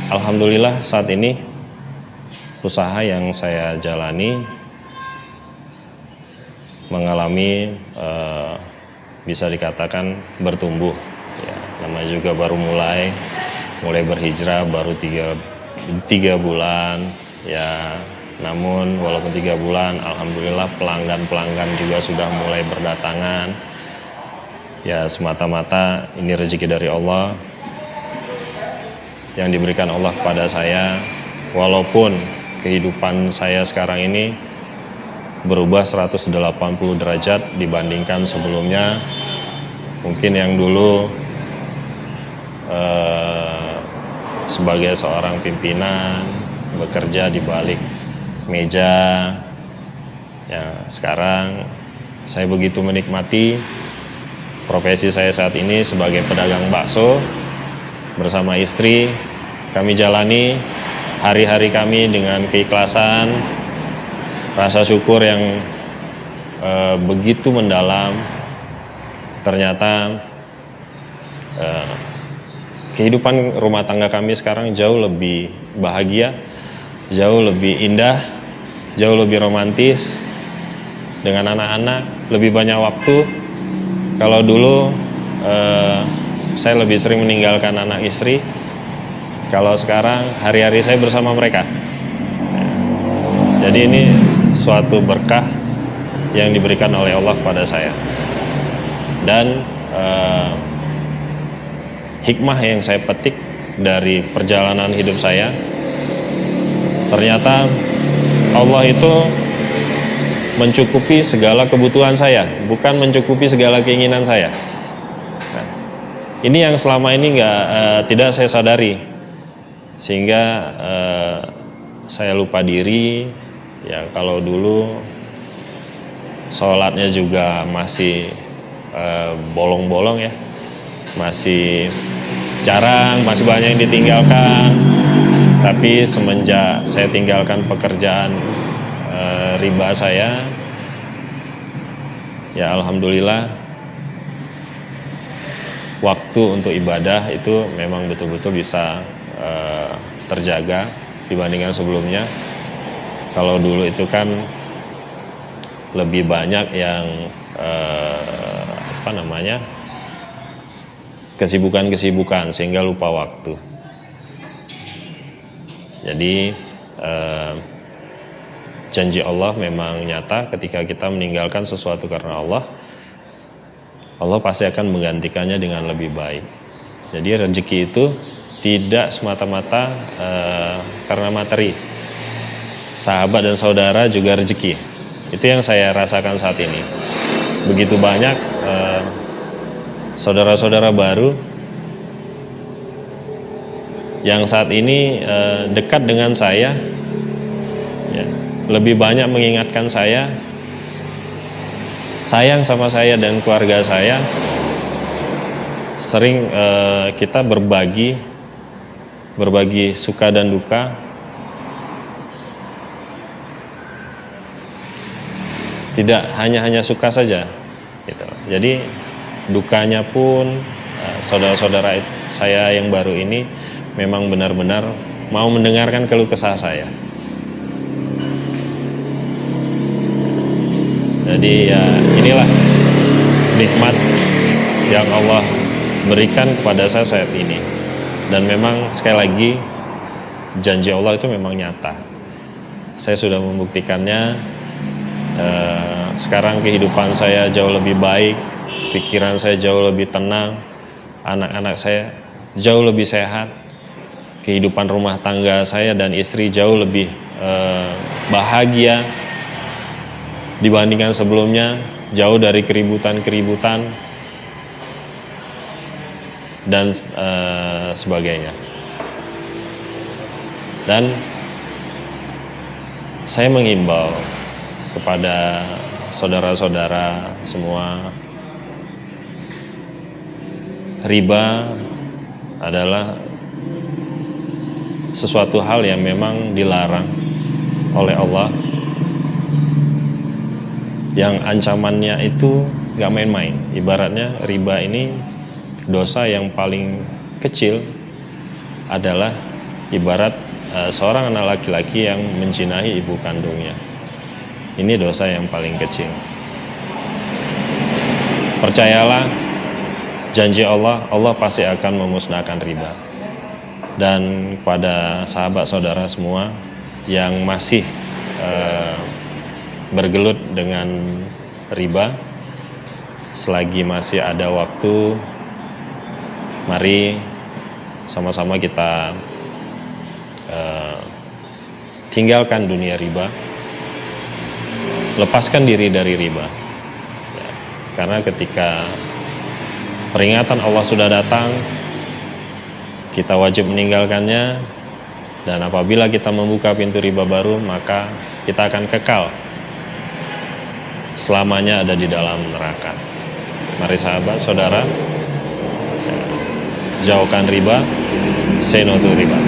Alhamdulillah saat ini usaha yang saya jalani mengalami bisa dikatakan bertumbuh. Ya, namanya juga baru mulai berhijrah baru tiga bulan. Ya, namun walaupun 3 bulan, alhamdulillah pelanggan juga sudah mulai berdatangan. Ya, semata-mata ini rezeki dari Allah yang diberikan Allah kepada saya. Walaupun kehidupan saya sekarang ini berubah 180 derajat dibandingkan sebelumnya. Mungkin yang dulu sebagai seorang pimpinan bekerja di balik meja, ya sekarang saya begitu menikmati profesi saya saat ini sebagai pedagang bakso. Bersama istri kami jalani hari-hari kami dengan keikhlasan, rasa syukur yang begitu mendalam. Ternyata kehidupan rumah tangga kami sekarang jauh lebih bahagia, jauh lebih indah, jauh lebih romantis dengan anak-anak, lebih banyak waktu. Kalau dulu saya lebih sering meninggalkan anak istri, kalau sekarang hari-hari saya bersama mereka. Jadi ini suatu berkah yang diberikan oleh Allah kepada saya. Dan hikmah yang saya petik dari perjalanan hidup saya, ternyata Allah itu mencukupi segala kebutuhan saya, bukan mencukupi segala keinginan saya. Nah, ini yang selama ini tidak saya sadari, sehingga saya lupa diri. Ya, kalau dulu sholatnya juga masih bolong-bolong ya, masih jarang, masih banyak yang ditinggalkan. Tapi semenjak saya tinggalkan pekerjaan riba saya, ya alhamdulillah waktu untuk ibadah itu memang betul-betul bisa terjaga dibandingkan sebelumnya. Kalau dulu itu kan lebih banyak yang kesibukan sehingga lupa waktu. Jadi janji Allah memang nyata. Ketika kita meninggalkan sesuatu karena Allah pasti akan menggantikannya dengan lebih baik. Jadi rezeki itu tidak semata-mata karena materi. Sahabat dan saudara juga rezeki. Itu yang saya rasakan saat ini. Begitu banyak saudara-saudara baru yang saat ini dekat dengan saya, ya, lebih banyak mengingatkan saya, sayang sama saya dan keluarga saya. Sering kita berbagi suka dan duka. Tidak hanya suka saja, gitu. Jadi dukanya pun saudara-saudara saya yang baru ini memang benar-benar mau mendengarkan keluh kesah saya. Jadi ya inilah nikmat yang Allah berikan kepada saya saat ini. Dan memang sekali lagi janji Allah itu memang nyata. Saya sudah membuktikannya. Sekarang kehidupan saya jauh lebih baik, pikiran saya jauh lebih tenang, anak-anak saya jauh lebih sehat, kehidupan rumah tangga saya dan istri jauh lebih bahagia dibandingkan sebelumnya, jauh dari keributan dan sebagainya. Dan saya mengimbau kepada saudara-saudara semua, riba adalah sesuatu hal yang memang dilarang oleh Allah, yang ancamannya itu gak main-main. Ibaratnya riba ini dosa yang paling kecil adalah ibarat seorang anak laki-laki yang menzinahi ibu kandungnya. Ini dosa yang paling kecil. Percayalah, janji Allah, Allah pasti akan memusnahkan riba. Dan pada sahabat saudara semua yang masih bergelut dengan riba, selagi masih ada waktu, mari sama-sama kita tinggalkan dunia riba, lepaskan diri dari riba. Ya, karena ketika peringatan Allah sudah datang, kita wajib meninggalkannya, dan apabila kita membuka pintu riba baru, maka kita akan kekal selamanya ada di dalam neraka. Mari sahabat, saudara, jauhkan riba, say no to riba.